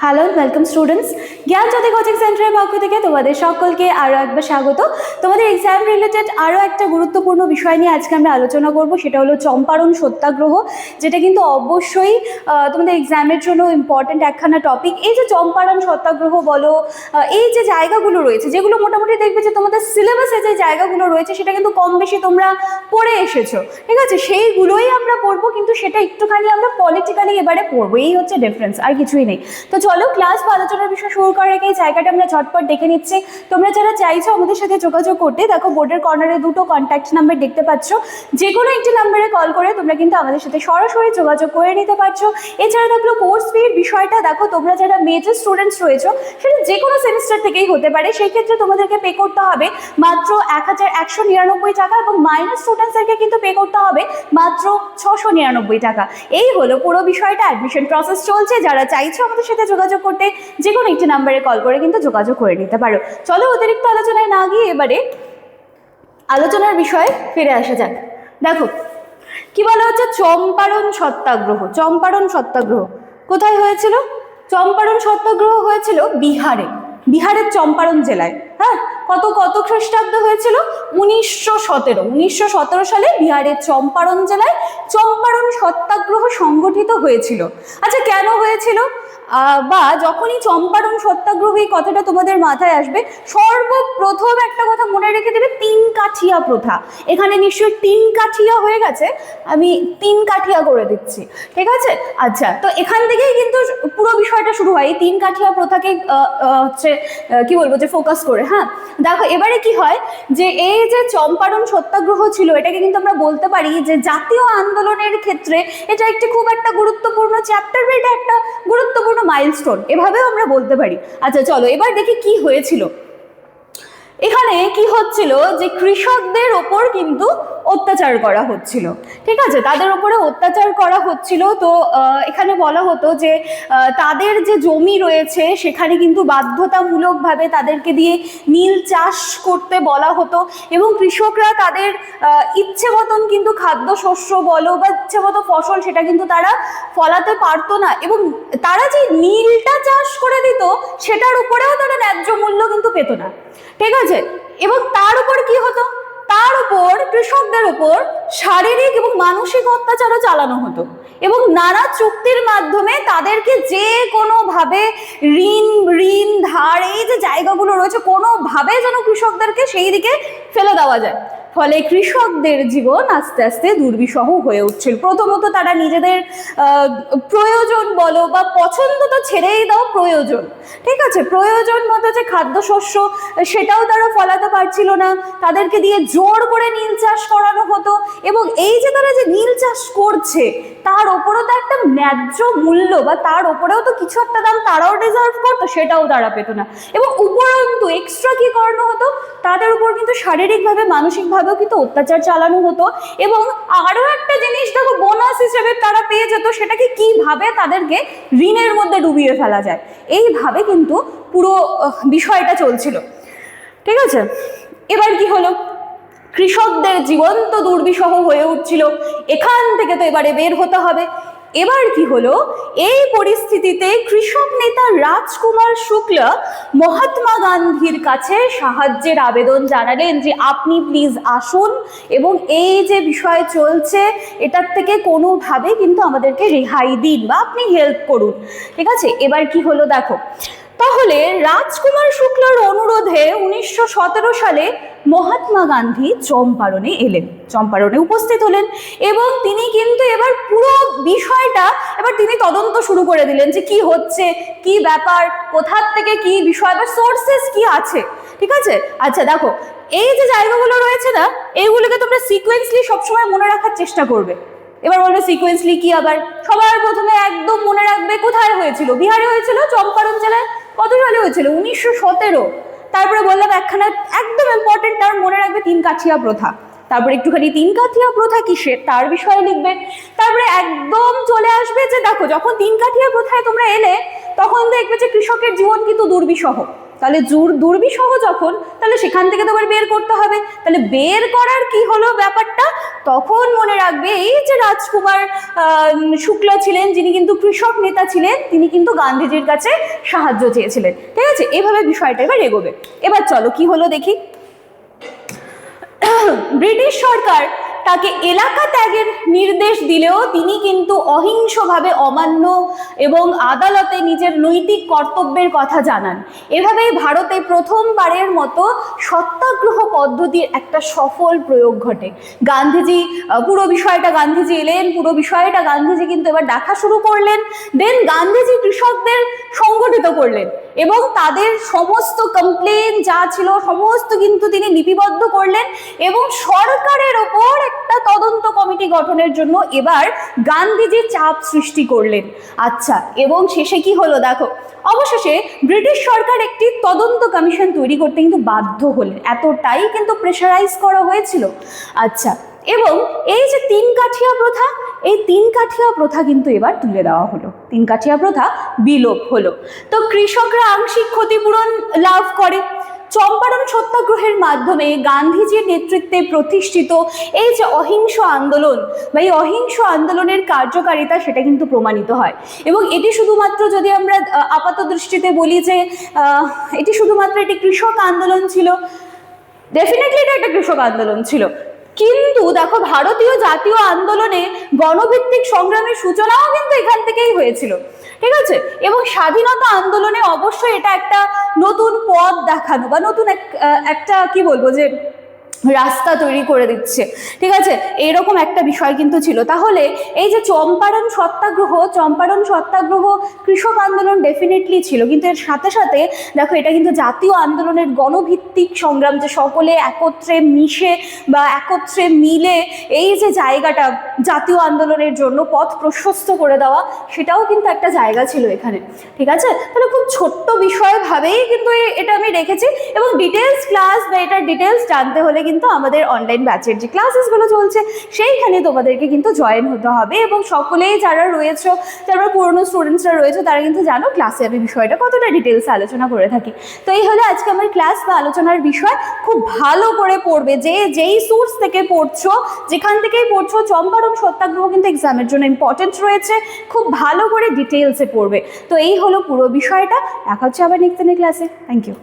Hello welcome students, জ্ঞান জ্যোতি coaching সেন্টারের পক্ষ থেকে তোমাদের সকলকে আরও একবার স্বাগত। তোমাদের এক্সাম রিলেটেড আরও একটা গুরুত্বপূর্ণ বিষয় নিয়ে আজকে আমরা আলোচনা করব, সেটা হলো চম্পারণ সত্যাগ্রহ, যেটা কিন্তু অবশ্যই তোমাদের এক্সামের জন্য ইম্পর্টেন্ট একখানা টপিক। এই যে চম্পারণ সত্যাগ্রহ বলো, এই যে জায়গাগুলো রয়েছে, যেগুলো মোটামুটি দেখবে যে তোমাদের সিলেবাসে যে জায়গাগুলো রয়েছে সেটা কিন্তু কম বেশি তোমরা পড়ে এসেছো, ঠিক আছে? সেইগুলোই আমরা পড়বো, কিন্তু সেটা একটুখানি আমরা পলিটিক্যালি এবারে পড়বো, এই হচ্ছে ডিফারেন্স, আর কিছুই নেই। তো চলো ক্লাস বা আলোচনার বিষয় শুরু করার আগে এই জায়গাটা আমরা ঝটপট দেখে নিচ্ছি। তোমরা যারা চাইছো আমাদের সাথে যোগাযোগ করতে, দেখো বোর্ডের কর্নারে দুটো কন্ট্যাক্ট নাম্বার দেখতে পাচ্ছ, যে কোনো একটি নাম্বারে কল করে তোমরা কিন্তু আমাদের সাথে সরাসরি যোগাযোগ করে নিতে পারছো। এছাড়া থাকলো কোর্স ফির বিষয়টা, দেখো তোমরা যারা মেজর স্টুডেন্টস রয়েছো, সেটা যে কোনো সেমিস্টার থেকেই হতে পারে, সেই ক্ষেত্রে তোমাদেরকে পে করতে হবে মাত্র 1199 টাকা, এবং মাইনর স্টুডেন্টসদেরকে কিন্তু পে করতে হবে মাত্র 699 টাকা। এই হলো পুরো বিষয়টা। অ্যাডমিশন প্রসেস চলছে, যারা চাইছো আমাদের সাথে যোগাযোগ করতে যে কোনো একটি নাম্বারে কল করে কিন্তু যোগাযোগ করে নিতে পারো। চলো অতিরিক্ত আলোচনায় না গিয়ে এবারে আলোচনার বিষয়ে ফিরে আসা যাক। দেখো কি বলা হচ্ছে, চম্পারণ সত্যাগ্রহ। চম্পারণ সত্যাগ্রহ কোথায় হয়েছিল? চম্পারণ সত্যাগ্রহ হয়েছিল বিহারে, বিহারের চম্পারণ জেলায়। হ্যাঁ, কত খ্রিস্টাব্দ হয়েছিল? 1917 সালে বিহারের চম্পারণ জেলায় চম্পারণ সত্যাগ্রহ সংগঠিত হয়েছিল। আচ্ছা, কেন হয়েছিল? বা যখনই চম্পারণ সত্যাগ্রহ এই কথাটা তোমাদের মাথায় আসবে, সর্বপ্রথম একটা কথা মনে রেখে দেবে, তিন কাঠিয়া প্রথা। এখানে নিশ্চয়ই তিন কাঠিয়া হয়ে গেছে, আমি তিন কাঠিয়া করে দিচ্ছি, ঠিক আছে? আচ্ছা, তো এখান থেকেই কিন্তু পুরো বিষয়টা শুরু হয়, এই তিন কাঠিয়া প্রথাকে হচ্ছে কি বলবো যে ফোকাস করে। হ্যাঁ, দেখো এবারে কি হয় যে এই যে চম্পারণ সত্যাগ্রহ ছিল, এটাকে কিন্তু আমরা বলতে পারি যে জাতীয় আন্দোলনের ক্ষেত্রে এটা একটি খুব একটা গুরুত্বপূর্ণ চ্যাপ্টার, বা এটা একটা গুরুত্বপূর্ণ মাইলস্টোন, এভাবেও আমরা বলতে পারি। আচ্ছা চলো এবার দেখি কি হয়েছিল। এখানে কি হচ্ছিল যে কৃষকদের ওপর কিন্তু অত্যাচার করা হচ্ছিল, ঠিক আছে? তাদের উপরে অত্যাচার করা হচ্ছিল। তো এখানে বলা হতো যে তাদের যে জমি রয়েছে সেখানে কিন্তু বাধ্যতামূলকভাবে তাদেরকে দিয়ে নীল চাষ করতে বলা হতো, এবং কৃষকরা তাদের ইচ্ছে মতন কিন্তু খাদ্যশস্য বলো বা ইচ্ছে মতো ফসল সেটা কিন্তু তারা ফলাতে পারতো না, এবং তারা যে নীলটা চাষ করে দিত সেটার উপরেও তারা ন্যায্য মূল্য কিন্তু পেত না, ঠিক আছে? এবং তার উপর কি হতো, তার উপর কৃষকদের উপর শারীরিক এবং মানসিক অত্যাচারও চালানো হতো, এবং নানা চুক্তির মাধ্যমে তাদেরকে যে কোনোভাবে ঋণ ধার এই যে জায়গাগুলো রয়েছে কোনোভাবে যেন কৃষকদেরকে সেই দিকে ফেলে দেওয়া যায়। ফলে কৃষকদের জীবন আস্তে আস্তে দুর্বিষহ হয়ে উঠছিল। প্রথমত তারা নিজেদের প্রয়োজন বলো বা পছন্দ তো ছেড়েই দাও, প্রয়োজন, ঠিক আছে, প্রয়োজন মতো যে খাদ্যশস্য সেটাও তারা ফলাতে পারছিল না, তাদেরকে দিয়ে জোর করে নীল চাষ করানো হতো, এবং এই যে তারা যে নীল চাষ করছে তার ওপরেও তো একটা ন্যায্য মূল্য বা তার ওপরেও তো কিছু একটা দাম তারাও ডিজার্ভ করতো, সেটাও তারা পেত না। এবং উপরন্তু এক্সট্রা কি করানো হতো, তাদের উপর কিন্তু শারীরিকভাবে মানসিকভাবেও কিন্তু অত্যাচার চালানো হতো। এবং আরও একটা জিনিস দেখো বোনাস হিসেবে তারা পেয়ে যেত, সেটাকে কিভাবে তাদেরকে ঋণের মধ্যে ডুবিয়ে ফেলা যায়, এইভাবে কিন্তু পুরো বিষয়টা চলছিল, ঠিক আছে? এবার কি হলো, কৃষকদের জীবন তো দুর্বিষহ হয়ে উঠছিল, এখান থেকে তো এবারে বের হতে হবে। এবার কি হলো, এই পরিস্থিতিতে কৃষক নেতা রাজকুমার শুক্ল মহাত্মা গান্ধীর কাছে সাহায্যের আবেদন জানালেন যে আপনি প্লিজ আসুন, এবং এই যে বিষয় চলছে এটার থেকে কোনোভাবে কিন্তু আমাদেরকে রেহাই দিন বা আপনি হেল্প করুন, ঠিক আছে? এবার কি হলো দেখো, তাহলে রাজকুমার শুক্লার অনুরোধে 1917 সালে মহাত্মা গান্ধী চম্পারণে এলেন, চম্পারণে উপস্থিত হলেন, এবং তিনি কিন্তু এবার পুরো বিষয়টা এবার তিনি তদন্ত শুরু করে দিলেন যে কি হচ্ছে, কি ব্যাপার, কোথার থেকে কি বিষয় বা সোর্সেস কি আছে, ঠিক আছে? আচ্ছা দেখো, এই যে জায়গাগুলো রয়েছে না, এইগুলোকে তোমরা সিকোয়েন্সলি সবসময় মনে রাখার চেষ্টা করবে। এবার বলবে সিকোয়েন্সলি কি? আবার সবার প্রথমে একদম মনে রাখবে কোথায় হয়েছিল, বিহারে হয়েছিল, চম্পারণ জেলায়। কত সালে হয়েছিল? 1917। তারপরে বললাম একখানা একদম ইম্পর্টেন্ট টার্ম মনে রাখবে, তিন কাঠিয়া প্রথা। তারপরে একটুখানি তিন কাঠিয়া প্রথা কিসের তার বিষয়ে লিখবে। তারপরে একদম চলে আসবে যে দেখো যখন তিন কাঠিয়া প্রথায় তোমরা এলে তখন দেখবে যে কৃষকের জীবন কিন্তু দুর্বিষহ, তাহলে দুর্বিষহ যখন, তাহলে সেখান থেকে তো আবার বের করতে হবে। তাহলে বের করার কি হলো ব্যাপারটা, তখন মনে রাখবে এই যে রাজকুমার শুক্ল ছিলেন, যিনি কিন্তু কৃষক নেতা ছিলেন, তিনি কিন্তু গান্ধীজির কাছে সাহায্য চেয়েছিলেন। ঠিক আছে, এভাবে বিষয়টা এবার এগোবে। এবার চলো কি হলো দেখি। ব্রিটিশ সরকার তাকে এলাকা ত্যাগের নির্দেশ দিলেও তিনি কিন্তু অহিংসভাবে অমান্য এবং আদালতে নিজের নৈতিক কর্তব্যের কথা জানান। এভাবেই ভারতে প্রথমবারের মতো সত্যাগ্রহ পদ্ধতির একটা সফল প্রয়োগ ঘটে। গান্ধীজি পুরো বিষয়টা গান্ধীজি এলেন, পুরো বিষয়টা গান্ধীজি কিন্তু এবার দেখা শুরু করলেন। দেন গান্ধীজি কৃষকদের সংগঠিত করলেন এবং তাদের সমস্ত কমপ্লেন যা ছিল সমস্ত কিন্তু তিনি লিপিবদ্ধ করলেন এবং সরকারের ওপর একটা তদন্ত কমিটি গঠনের জন্য এবার গান্ধীজি চাপ সৃষ্টি করলেন। আচ্ছা, এবং শেষে কি হলো দেখো, অবশেষে ব্রিটিশ সরকার একটি তদন্ত কমিশন তৈরি করতে কিন্তু বাধ্য হলেন, এতটাই কিন্তু প্রেশারাইজ করা হয়েছিল। আচ্ছা, এবং এই যে তিন কাঠিয়া প্রথা, এই তিন কাঠিয়া প্রথা কিন্তু এবার তুলে দেওয়া হলো, তিন কাঠিয়া প্রথা বিলোপ হলো। তো কৃষকরা আংশিক ক্ষতিপূরণ লাভ করে। চম্পারণ সত্যাগ্রহের মাধ্যমে গান্ধীজির নেতৃত্বে প্রতিষ্ঠিত এই যে অহিংস আন্দোলন বা এই অহিংস আন্দোলনের কার্যকারিতা সেটা কিন্তু প্রমাণিত হয়। এবং এটি শুধুমাত্র যদি আমরা আপাত দৃষ্টিতে বলি যে এটি শুধুমাত্র একটি কৃষক আন্দোলন ছিল, ডেফিনেটলি এটা একটা কৃষক আন্দোলন ছিল, কিন্তু দেখো ভারতীয় জাতীয় আন্দোলনে গণভিত্তিক সংগ্রামের সূচনাও কিন্তু এখান থেকেই হয়েছিল। ঠিক আছে, এবং স্বাধীনতা আন্দোলনে অবশ্যই এটা একটা নতুন পথ দেখানো বা নতুন একটা কি বলবো যে রাস্তা তৈরি করে দিচ্ছে। ঠিক আছে, এইরকম একটা বিষয় কিন্তু ছিল। তাহলে এই যে চম্পারণ সত্যাগ্রহ কৃষক আন্দোলন ডেফিনেটলি ছিল, কিন্তু এর সাথে সাথে দেখো এটা কিন্তু জাতীয় আন্দোলনের গণভিত্তিক সংগ্রাম, যে সকলে একত্রে মিশে বা একত্রে মিলে এই যে জায়গাটা জাতীয় আন্দোলনের জন্য পথ প্রশস্ত করে দেওয়া, সেটাও কিন্তু একটা জায়গা ছিল এখানে। ঠিক আছে, তাহলে খুব ছোট্ট বিষয় ভাবেই কিন্তু এটা আমি রেখেছি, এবং ডিটেলস ক্লাস বা এটার ডিটেলস জানতে হলে কিন্তু আমাদের অনলাইন ব্যাচের যে ক্লাসেসগুলো চলছে সেইখানে তোমাদেরকে কিন্তু জয়েন হতে হবে। এবং সকলেই যারা রয়েছে, যারা পুরনো স্টুডেন্টসরা রয়েছে, তারা কিন্তু জানো ক্লাসে আমি বিষয়টা কতটা ডিটেলসে আলোচনা করে থাকি। তো এই হলো আজকে আমার ক্লাস বা আলোচনার বিষয়। খুব ভালো করে পড়বে, যেই সোর্স থেকে পড়ছো, যেখান থেকেই পড়ছো, চম্পারণ সত্যাগ্রহ কিন্তু এক্সামের জন্য ইম্পর্টেন্ট রয়েছে, খুব ভালো করে ডিটেলসে পড়বে। তো এই হলো পুরো বিষয়টা। দেখা হচ্ছে আবার নেক্সট দিনের ক্লাসে। Thank you.